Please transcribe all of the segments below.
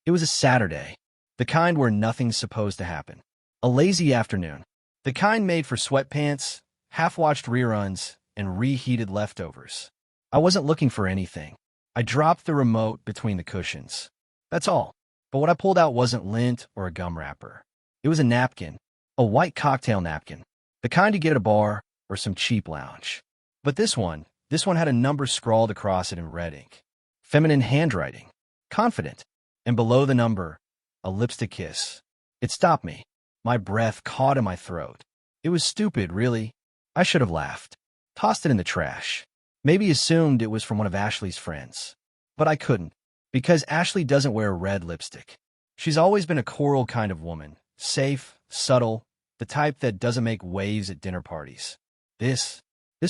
It was a Saturday, the kind where nothing's supposed to happen. A lazy afternoon, the kind made for sweatpants, half-watched reruns, and reheated leftovers. I wasn't looking for anything. I dropped the remote between the cushions. That's all. But what I pulled out wasn't lint or a gum wrapper. It was a napkin, a white cocktail napkin, the kind you get at a bar or some cheap lounge. But this one had a number scrawled across it in red ink. Feminine handwriting. Confident. And below the number, a lipstick kiss. It stopped me. My breath caught in my throat. It was stupid, really. I should have laughed. Tossed it in the trash. Maybe assumed it was from one of Ashley's friends. But I couldn't, because Ashley doesn't wear red lipstick. She's always been a coral kind of woman. Safe, subtle, the type that doesn't make waves at dinner parties. This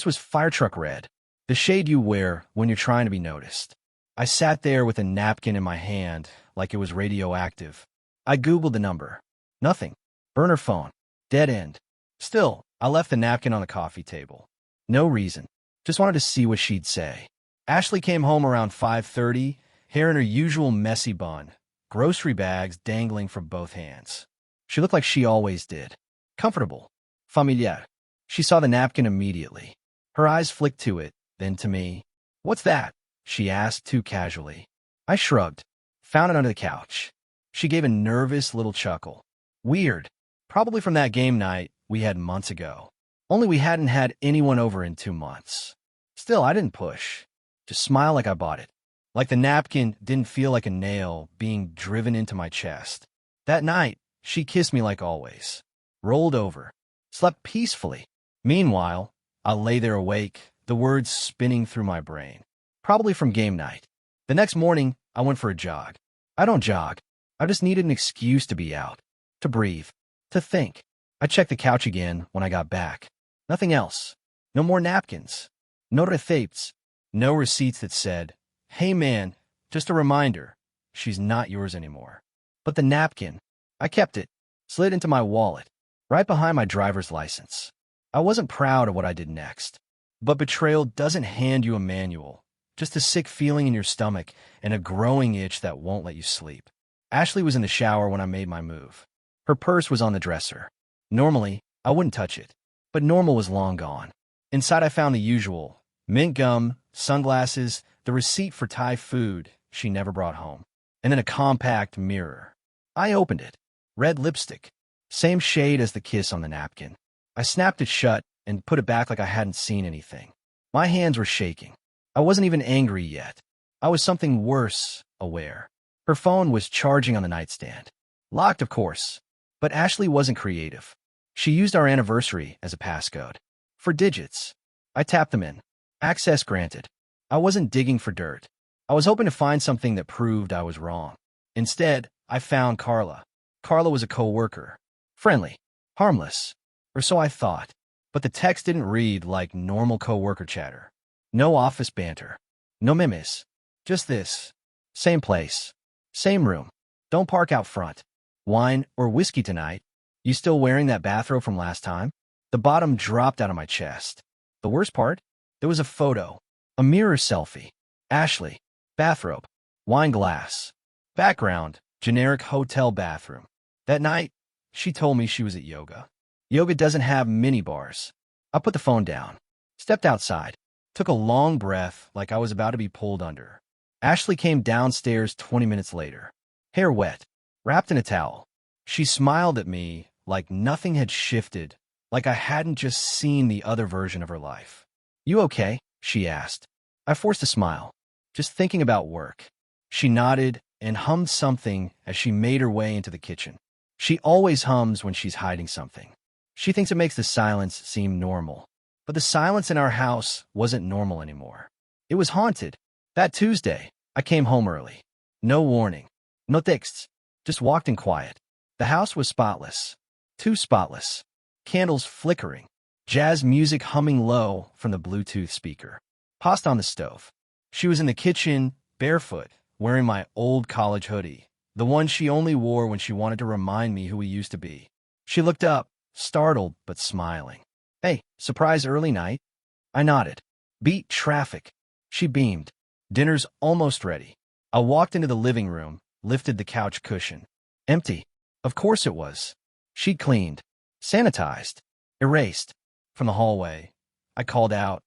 was fire truck red. The shade you wear when you're trying to be noticed. I sat there with a napkin in my hand, like it was radioactive. I Googled the number. Nothing. Burner phone. Dead end. Still, I left the napkin on the coffee table. No reason. Just wanted to see what she'd say. Ashley came home around 5:30, hair in her usual messy bun, grocery bags dangling from both hands. She looked like she always did. Comfortable. Familiar. She saw the napkin immediately. Her eyes flicked to it, then to me. "What's that?" she asked too casually. I shrugged. Found it under the couch. She gave a nervous little chuckle. Weird. Probably from that game night we had months ago. Only we hadn't had anyone over in 2 months. Still, I didn't push. Just smile like I bought it. Like the napkin didn't feel like a nail being driven into my chest. That night, she kissed me like always. Rolled over. Slept peacefully. Meanwhile, I lay there awake, the words spinning through my brain. Probably from game night. The next morning, I went for a jog. I don't jog. I just needed an excuse to be out. To breathe. To think. I checked the couch again when I got back. Nothing else. No more napkins. No receipts. No receipts that said, "Hey man, just a reminder, she's not yours anymore." But the napkin, I kept it. Slid into my wallet. Right behind my driver's license. I wasn't proud of what I did next. But betrayal doesn't hand you a manual. Just a sick feeling in your stomach and a growing itch that won't let you sleep. Ashley was in the shower when I made my move. Her purse was on the dresser. Normally, I wouldn't touch it. But normal was long gone. Inside I found the usual. Mint gum, sunglasses, the receipt for Thai food she never brought home. And then a compact mirror. I opened it. Red lipstick. Same shade as the kiss on the napkin. I snapped it shut and put it back like I hadn't seen anything. My hands were shaking. I wasn't even angry yet. I was something worse, aware. Her phone was charging on the nightstand. Locked, of course. But Ashley wasn't creative. She used our anniversary as a passcode. For digits. I tapped them in. Access granted. I wasn't digging for dirt. I was hoping to find something that proved I was wrong. Instead, I found Carla. Carla was a co-worker. Friendly. Harmless. Or so I thought. But the text didn't read like normal co-worker chatter. No office banter. No memes. Just this. Same place. Same room. Don't park out front. Wine or whiskey tonight? You still wearing that bathrobe from last time? The bottom dropped out of my chest. The worst part? There was a photo. A mirror selfie. Ashley. Bathrobe. Wine glass. Background. Generic hotel bathroom. That night, she told me she was at yoga. Yoga doesn't have mini bars. I put the phone down. Stepped outside. Took a long breath like I was about to be pulled under. Ashley came downstairs 20 minutes later. Hair wet. Wrapped in a towel. She smiled at me like nothing had shifted, like I hadn't just seen the other version of her life. "You okay?" she asked. I forced a smile. "Just thinking about work." She nodded and hummed something as she made her way into the kitchen. She always hums when she's hiding something. She thinks it makes the silence seem normal. But the silence in our house wasn't normal anymore. It was haunted. That Tuesday, I came home early. No warning. No texts. Just walked in quiet. The house was spotless. Too spotless. Candles flickering. Jazz music humming low from the Bluetooth speaker. Pasta on the stove. She was in the kitchen, barefoot, wearing my old college hoodie, the one she only wore when she wanted to remind me who we used to be. She looked up, startled but smiling. "Hey, surprise early night?" I nodded. "Beat traffic." She beamed. "Dinner's almost ready." I walked into the living room, lifted the couch cushion. Empty. Of course it was. She'd cleaned, sanitized, erased. From the hallway, I called out,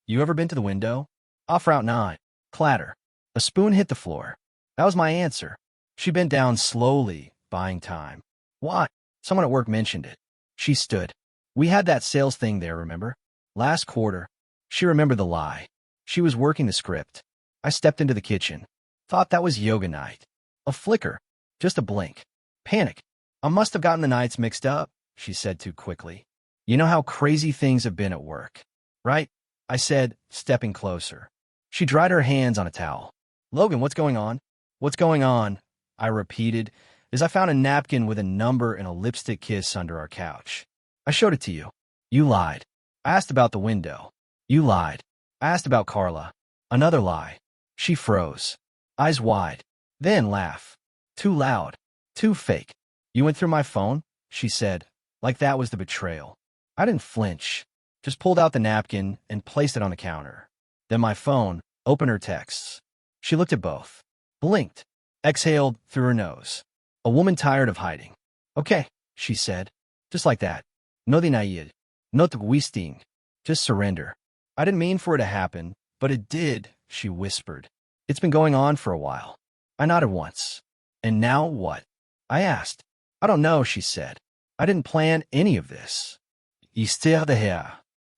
"You ever been to the window?" Off Route 9. Clatter. A spoon hit the floor. That was my answer. She bent down slowly, buying time. Why? Someone at work mentioned it. She stood. We had that sales thing there, remember? Last quarter. She remembered the lie. She was working the script. I stepped into the kitchen. Thought that was yoga night. A flicker. Just a blink. Panic. I must have gotten the nights mixed up, she said too quickly. You know how crazy things have been at work, right? I said, stepping closer. She dried her hands on a towel. Logan, what's going on? What's going on? I repeated, as I found a napkin with a number and a lipstick kiss under our couch. I showed it to you. You lied. I asked about the window. You lied. I asked about Carla. Another lie. She froze. Eyes wide. Then laugh. Too loud. Too fake. You went through my phone? She said, like that was the betrayal. I didn't flinch. Just pulled out the napkin and placed it on the counter. Then my phone, opened her texts. She looked at both. Blinked. Exhaled through her nose. A woman tired of hiding. Okay, she said. Just like that. No denied. No twisting. Just surrender. I didn't mean for it to happen, but it did, she whispered. It's been going on for a while. I nodded once. And now what? I asked. I don't know, she said. I didn't plan any of this. Histoire de hair.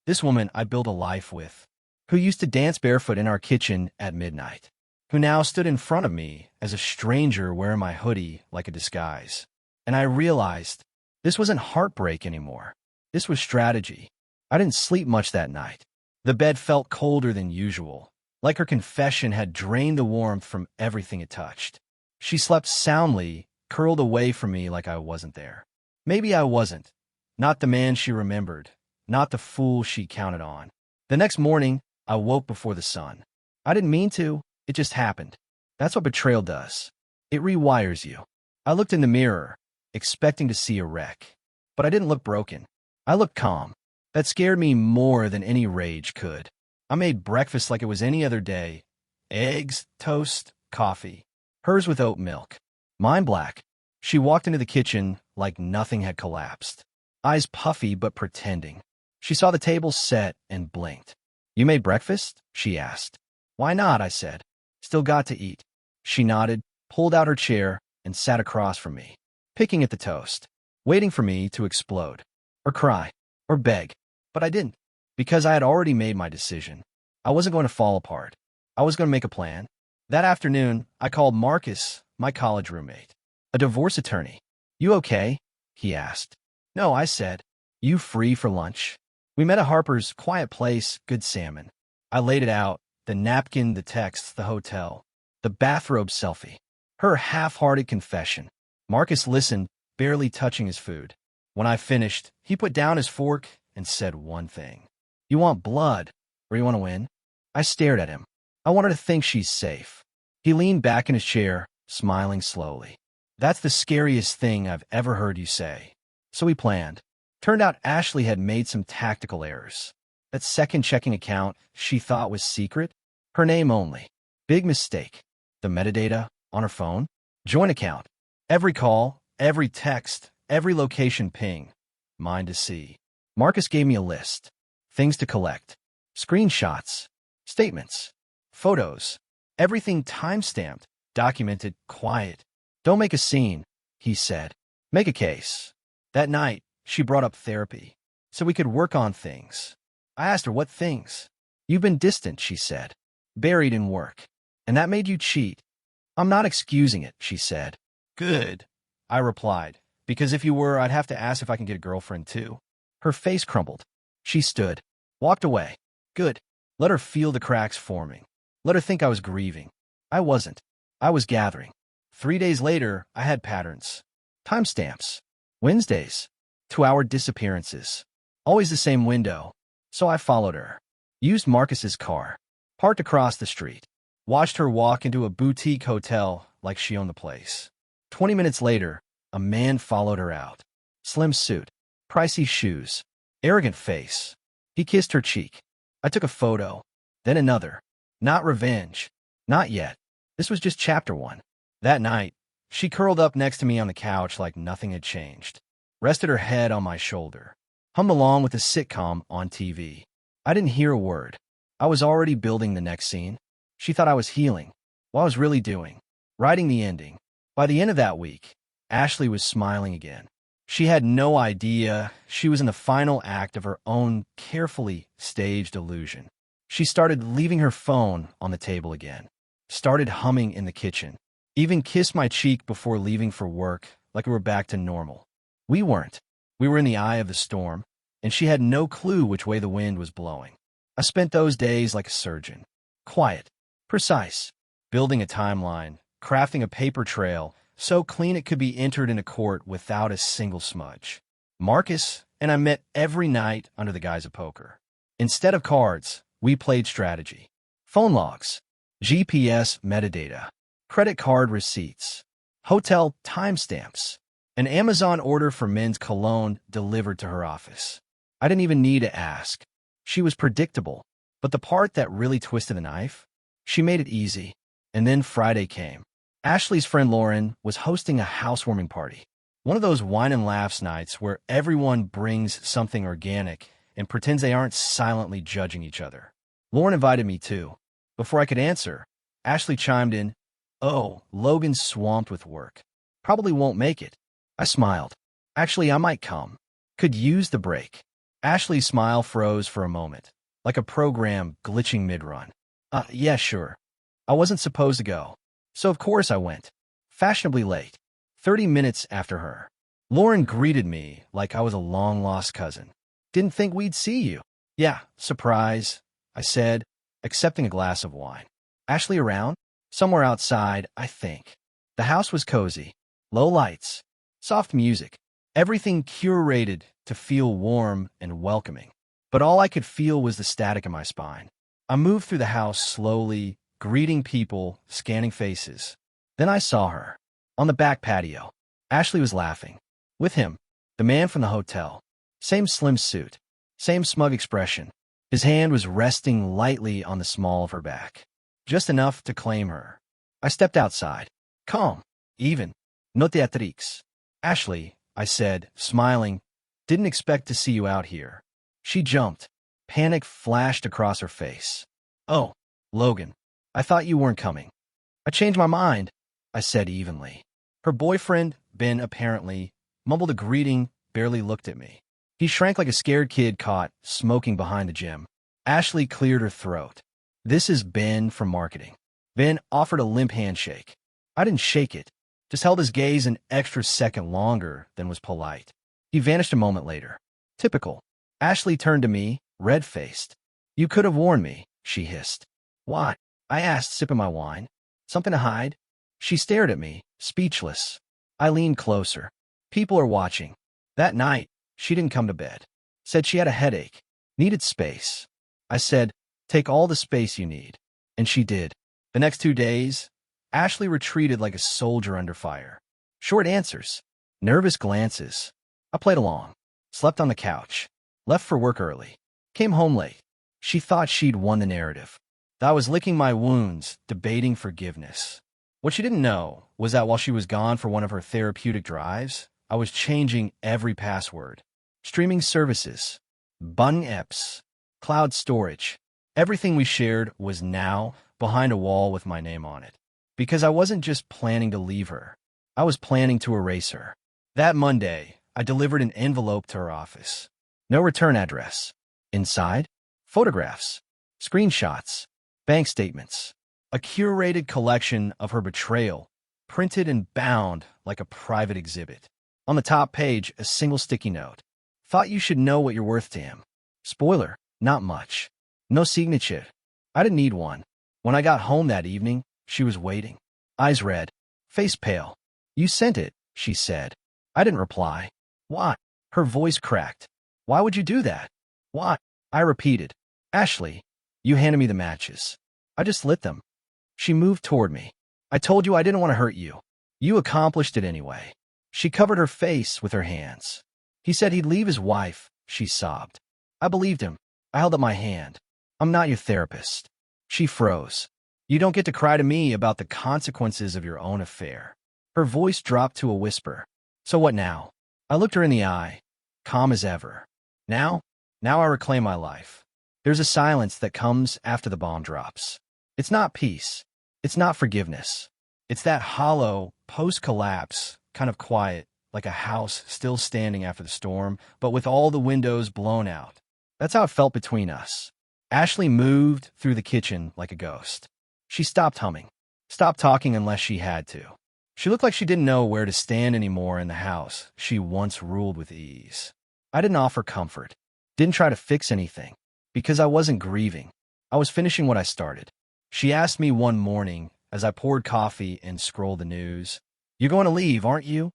This woman I built a life with, who used to dance barefoot in our kitchen at midnight, who now stood in front of me as a stranger wearing my hoodie like a disguise. And I realized this wasn't heartbreak anymore. This was strategy. I didn't sleep much that night. The bed felt colder than usual, like her confession had drained the warmth from everything it touched. She slept soundly, curled away from me like I wasn't there. Maybe I wasn't. Not the man she remembered, not the fool she counted on. The next morning, I woke before the sun. I didn't mean to, it just happened. That's what betrayal does. It rewires you. I looked in the mirror, expecting to see a wreck. But I didn't look broken. I looked calm. That scared me more than any rage could. I made breakfast like it was any other day. Eggs, toast, coffee. Hers with oat milk. Mine black. She walked into the kitchen like nothing had collapsed. Eyes puffy but pretending. She saw the table set and blinked. You made breakfast? She asked. Why not? I said. Still got to eat. She nodded, pulled out her chair, and sat across from me, picking at the toast, waiting for me to explode, or cry, or beg. But I didn't, because I had already made my decision. I wasn't going to fall apart. I was going to make a plan. That afternoon, I called Marcus, my college roommate, a divorce attorney. You okay? He asked. No, I said. You free for lunch? We met at Harper's quiet place, good salmon. I laid it out, the napkin, the texts, the hotel, the bathrobe selfie, her half-hearted confession. Marcus listened, barely touching his food. When I finished, he put down his fork and said one thing. You want blood, or you want to win? I stared at him. I wanted to think she's safe. He leaned back in his chair, smiling slowly. That's the scariest thing I've ever heard you say. So we planned. Turned out Ashley had made some tactical errors. That second checking account she thought was secret, her name only. Big mistake. The metadata on her phone, joint account. Every call, every text, every location ping. Mine to see. Marcus gave me a list. Things to collect. Screenshots. Statements. Photos. Everything time-stamped, documented, quiet. Don't make a scene, he said. Make a case. That night, she brought up therapy, so we could work on things. I asked her what things. You've been distant, she said. Buried in work. And that made you cheat. I'm not excusing it, she said. Good, I replied, because if you were, I'd have to ask if I can get a girlfriend too. Her face crumbled. She stood, walked away. Good. Let her feel the cracks forming. Let her think I was grieving. I wasn't. I was gathering. 3 days later, I had patterns. Timestamps. Wednesdays. 2-hour disappearances. Always the same window. So I followed her. Used Marcus's car. Parked across the street. Watched her walk into a boutique hotel like she owned the place. 20 minutes later, a man followed her out. Slim suit. Pricey shoes. Arrogant face. He kissed her cheek. I took a photo. Then another. Not revenge. Not yet. This was just chapter 1. That night, she curled up next to me on the couch like nothing had changed, rested her head on my shoulder, hummed along with a sitcom on TV. I didn't hear a word. I was already building the next scene. She thought I was healing. What I was really doing, writing the ending. By the end of that week, Ashley was smiling again. She had no idea she was in the final act of her own carefully staged illusion. She started leaving her phone on the table again, started humming in the kitchen, even kissed my cheek before leaving for work like we were back to normal. We weren't. We were in the eye of the storm, and she had no clue which way the wind was blowing. I spent those days like a surgeon, quiet, precise, building a timeline, crafting a paper trail so clean it could be entered into court without a single smudge. Marcus and I met every night under the guise of poker. Instead of cards, we played strategy. Phone logs, GPS metadata, credit card receipts, hotel timestamps, an Amazon order for men's cologne delivered to her office. I didn't even need to ask. She was predictable, but the part that really twisted the knife, she made it easy. And then Friday came. Ashley's friend Lauren was hosting a housewarming party. One of those wine and laughs nights where everyone brings something organic and pretends they aren't silently judging each other. Lauren invited me too. Before I could answer, Ashley chimed in, "Oh, Logan's swamped with work. Probably won't make it." I smiled. "Actually, I might come. Could use the break." Ashley's smile froze for a moment, like a program glitching mid-run. Yeah, sure. I wasn't supposed to go, so of course I went. Fashionably late, 30 minutes after her. Lauren greeted me like I was a long-lost cousin. "Didn't think we'd see you." "Yeah, surprise," I said, accepting a glass of wine. "Ashley around?" "Somewhere outside, I think." The house was cozy. Low lights, soft music, everything curated to feel warm and welcoming. But all I could feel was the static in my spine. I moved through the house slowly, greeting people, scanning faces. Then I saw her. On the back patio. Ashley was laughing. With him, the man from the hotel. Same slim suit. Same smug expression. His hand was resting lightly on the small of her back. Just enough to claim her. I stepped outside. Calm. Even. No teatrix. "Ashley," I said, smiling, "didn't expect to see you out here." She jumped. Panic flashed across her face. "Oh, Logan. I thought you weren't coming." "I changed my mind," I said evenly. Her boyfriend, Ben, apparently, mumbled a greeting, barely looked at me. He shrank like a scared kid caught smoking behind the gym. Ashley cleared her throat. "This is Ben from marketing." Ben offered a limp handshake. I didn't shake it, just held his gaze an extra second longer than was polite. He vanished a moment later. Typical. Ashley turned to me, red-faced. "You could have warned me," she hissed. "Why?" I asked, sipping my wine. "Something to hide?" She stared at me, speechless. I leaned closer. "People are watching." That night, she didn't come to bed. Said she had a headache. Needed space. I said, "Take all the space you need." And she did. The next 2 days, Ashley retreated like a soldier under fire. Short answers. Nervous glances. I played along. Slept on the couch. Left for work early. Came home late. She thought she'd won the narrative. That I was licking my wounds, debating forgiveness. What she didn't know was that while she was gone for one of her therapeutic drives, I was changing every password. Streaming services. Button apps. Cloud storage. Everything we shared was now behind a wall with my name on it. Because I wasn't just planning to leave her. I was planning to erase her. That Monday, I delivered an envelope to her office. No return address. Inside, photographs, screenshots, bank statements, a curated collection of her betrayal, printed and bound like a private exhibit. On the top page, a single sticky note. "Thought you should know what you're worth to him." Spoiler, not much. No signature. I didn't need one. When I got home that evening, she was waiting. Eyes red, face pale. "You sent it," she said. I didn't reply. "Why?" Her voice cracked. "Why would you do that?" "Why?" I repeated. "Ashley, you handed me the matches. I just lit them." She moved toward me. "I told you I didn't want to hurt you. You accomplished it anyway." She covered her face with her hands. "He said he'd leave his wife," she sobbed. I believed him. I held up my hand. "I'm not your therapist." She froze. You don't get to cry to me about the consequences of your own affair. Her voice dropped to a whisper. So what now? I looked her in the eye, calm as ever. Now? Now I reclaim my life. There's a silence that comes after the bomb drops. It's not peace. It's not forgiveness. It's that hollow, post-collapse, kind of quiet, like a house still standing after the storm, but with all the windows blown out. That's how it felt between us. Ashley moved through the kitchen like a ghost. She stopped humming, stopped talking unless she had to. She looked like she didn't know where to stand anymore in the house she once ruled with ease. I didn't offer comfort, didn't try to fix anything, because I wasn't grieving. I was finishing what I started. She asked me one morning as I poured coffee and scrolled the news, "You're going to leave, aren't you?"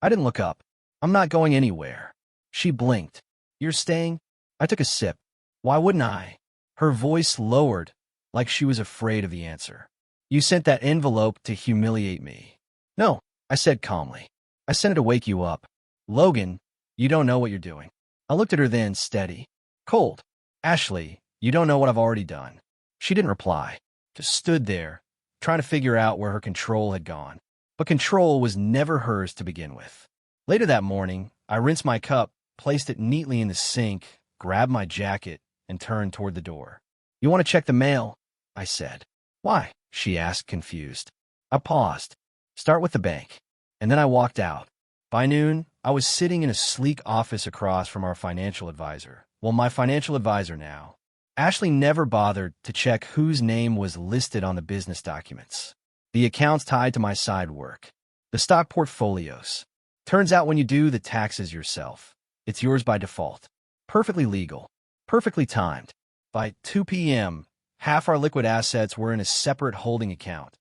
I didn't look up. "I'm not going anywhere." She blinked. "You're staying?" I took a sip. "Why wouldn't I?" Her voice lowered, like she was afraid of the answer. "You sent that envelope to humiliate me." "No," I said calmly. "I sent it to wake you up." "Logan, you don't know what you're doing." I looked at her then, steady, cold. "Ashley, you don't know what I've already done." She didn't reply, just stood there, trying to figure out where her control had gone. But control was never hers to begin with. Later that morning, I rinsed my cup, placed it neatly in the sink, grabbed my jacket, and turned toward the door. "You want to check the mail?" I said. "Why?" she asked, confused. I paused. "Start with the bank." And then I walked out. By noon, I was sitting in a sleek office across from our financial advisor. Well, my financial advisor now. Ashley never bothered to check whose name was listed on the business documents. The accounts tied to my side work. The stock portfolios. Turns out when you do the taxes yourself, it's yours by default. Perfectly legal. Perfectly timed. By 2 p.m., half our liquid assets were in a separate holding account.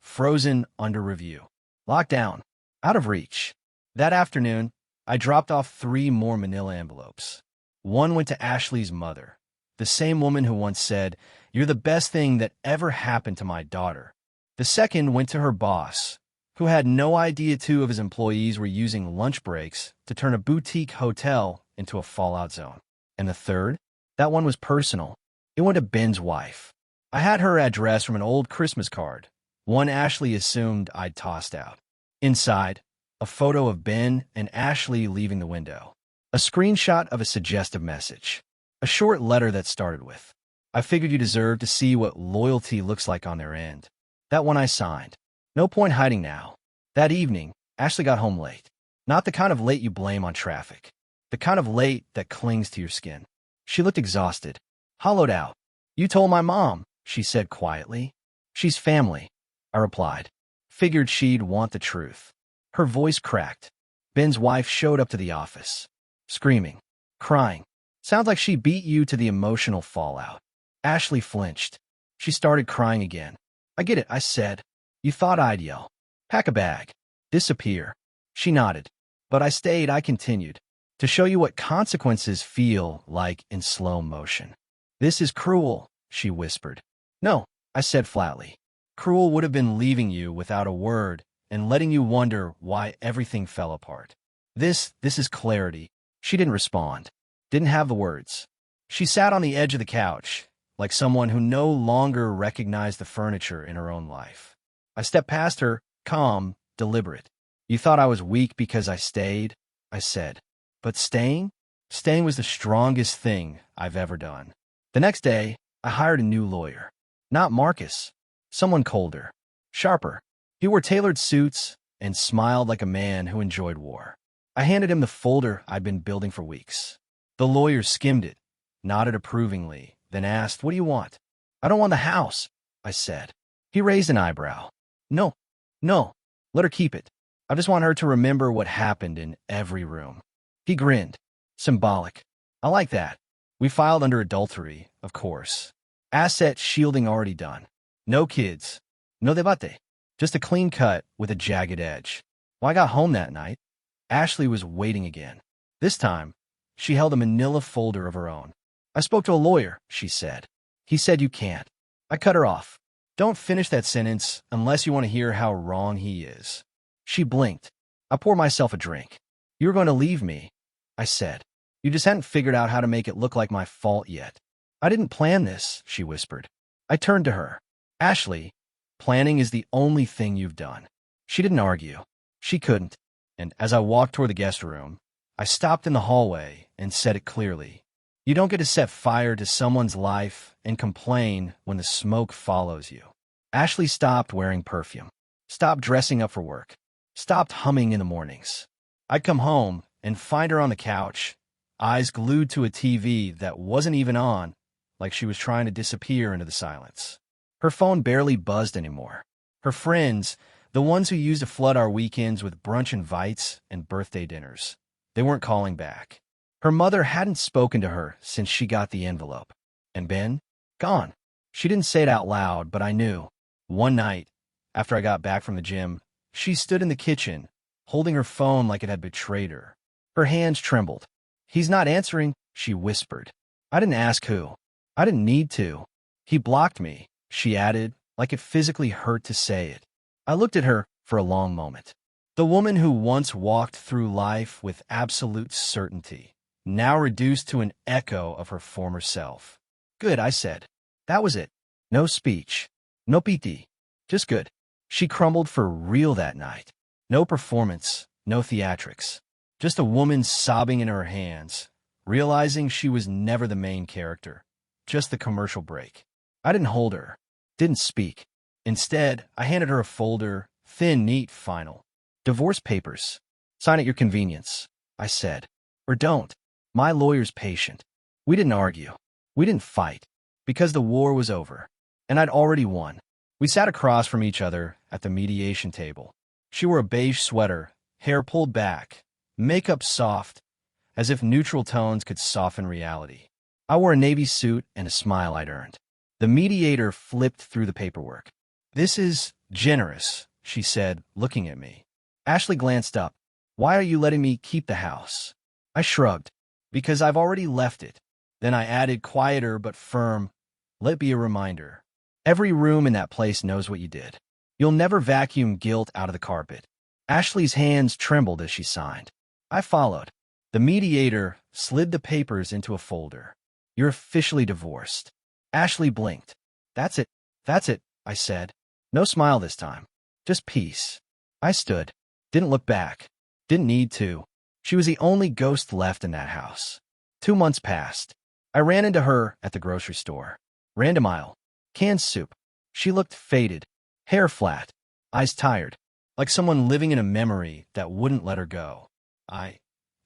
Frozen under review. Locked down. Out of reach. That afternoon, I dropped off 3 more manila envelopes. One went to Ashley's mother, the same woman who once said, "You're the best thing that ever happened to my daughter." The second went to her boss, who had no idea 2 of his employees were using lunch breaks to turn a boutique hotel into a fallout zone. And the third? That one was personal. It went to Ben's wife. I had her address from an old Christmas card, one Ashley assumed I'd tossed out. Inside, a photo of Ben and Ashley leaving the window. A screenshot of a suggestive message. A short letter that started with, "I figured you deserved to see what loyalty looks like on their end." That one I signed. No point hiding now. That evening, Ashley got home late. Not the kind of late you blame on traffic. The kind of late that clings to your skin. She looked exhausted, hollowed out. "You told my mom," she said quietly. "She's family," I replied. Figured she'd want the truth. Her voice cracked. Ben's wife showed up to the office. Screaming. Crying. "Sounds like she beat you to the emotional fallout." Ashley flinched. She started crying again. "I get it," I said. "You thought I'd yell. Pack a bag. Disappear." She nodded. But I stayed. I continued. "To show you what consequences feel like in slow motion." "This is cruel," she whispered. "No," I said flatly. "Cruel would have been leaving you without a word and letting you wonder why everything fell apart. This is clarity." She didn't respond. Didn't have the words. She sat on the edge of the couch, like someone who no longer recognized the furniture in her own life. I stepped past her, calm, deliberate. "You thought I was weak because I stayed," I said. "But staying? Staying was the strongest thing I've ever done." The next day, I hired a new lawyer. Not Marcus. Someone colder. Sharper. He wore tailored suits and smiled like a man who enjoyed war. I handed him the folder I'd been building for weeks. The lawyer skimmed it, nodded approvingly, then asked, "What do you want?" "I don't want the house," I said. He raised an eyebrow. No, let her keep it. I just want her to remember what happened in every room." He grinned. Symbolic. "I like that." We filed under adultery, of course. Asset shielding already done. No kids. No debate. Just a clean cut with a jagged edge. When I got home that night, Ashley was waiting again. This time, she held a manila folder of her own. "I spoke to a lawyer," she said. "He said you can't." I cut her off. "Don't finish that sentence unless you want to hear how wrong he is." She blinked. I poured myself a drink. "You were going to leave me," I said. "You just hadn't figured out how to make it look like my fault yet." "I didn't plan this," she whispered. I turned to her. "Ashley, Planning is the only thing you've done. She didn't argue. She couldn't. And as I walked toward the guest room, I stopped in the hallway and said it clearly. You don't get to set fire to someone's life and complain when the smoke follows you. Ashley stopped wearing perfume, stopped dressing up for work, stopped humming in the mornings. I'd come home and find her on the couch, eyes glued to a TV that wasn't even on, like she was trying to disappear into the silence. Her phone barely buzzed anymore. Her friends, the ones who used to flood our weekends with brunch invites and birthday dinners, they weren't calling back. Her mother hadn't spoken to her since she got the envelope. And Ben? Gone. She didn't say it out loud, but I knew. One night, after I got back from the gym, she stood in the kitchen, holding her phone like it had betrayed her. Her hands trembled. He's not answering, she whispered. I didn't ask who. I didn't need to. He blocked me, she added, like it physically hurt to say it. I looked at her for a long moment. The woman who once walked through life with absolute certainty, now reduced to an echo of her former self. Good, I said. That was it. No speech. No PT. Just good. She crumbled for real that night. No performance. No theatrics. Just a woman sobbing in her hands, realizing she was never the main character. Just the commercial break. I didn't hold her. Didn't speak. Instead, I handed her a folder, thin, neat, final. Divorce papers. Sign at your convenience, I said. Or don't. My lawyer's patient. We didn't argue. We didn't fight. Because the war was over. And I'd already won. We sat across from each other at the mediation table. She wore a beige sweater, hair pulled back, makeup soft, as if neutral tones could soften reality. I wore a navy suit and a smile I'd earned. The mediator flipped through the paperwork. This is generous, she said, looking at me. Ashley glanced up. Why are you letting me keep the house? I shrugged. Because I've already left it. Then I added, quieter but firm, let be a reminder. Every room in that place knows what you did. You'll never vacuum guilt out of the carpet. Ashley's hands trembled as she signed. I followed. The mediator slid the papers into a folder. You're officially divorced. Ashley blinked. That's it, I said. No smile this time. Just peace. I stood. Didn't look back. Didn't need to. She was the only ghost left in that house. 2 months passed. I ran into her at the grocery store. Ran to mile. Canned soup. She looked faded. Hair flat. Eyes tired. Like someone living in a memory that wouldn't let her go. I,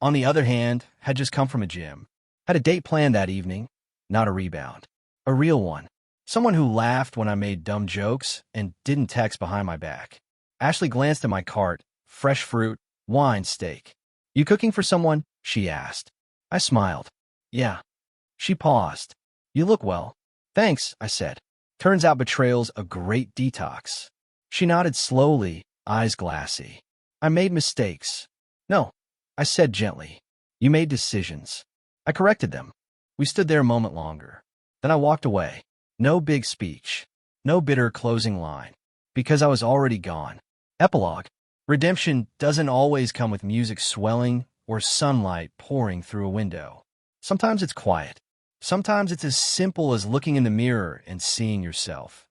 on the other hand, had just come from a gym. Had a date planned that evening. Not a rebound. A real one. Someone who laughed when I made dumb jokes and didn't text behind my back. Ashley glanced at my cart. Fresh fruit, wine, steak. You cooking for someone? She asked. I smiled. Yeah. She paused. You look well. Thanks, I said. Turns out betrayal's a great detox. She nodded slowly, eyes glassy. I made mistakes. No, I said gently. You made decisions. I corrected them. We stood there a moment longer. Then I walked away. No big speech. No bitter closing line. Because I was already gone. Epilogue. Redemption doesn't always come with music swelling or sunlight pouring through a window. Sometimes it's quiet. Sometimes it's as simple as looking in the mirror and seeing yourself.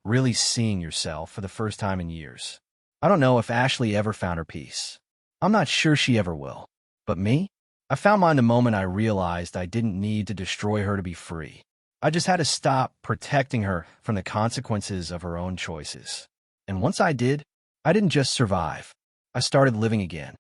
Really seeing yourself for the first time in years. I don't know if Ashley ever found her peace. I'm not sure she ever will. But me? I found mine the moment I realized I didn't need to destroy her to be free. I just had to stop protecting her from the consequences of her own choices. And once I did, I didn't just survive. I started living again.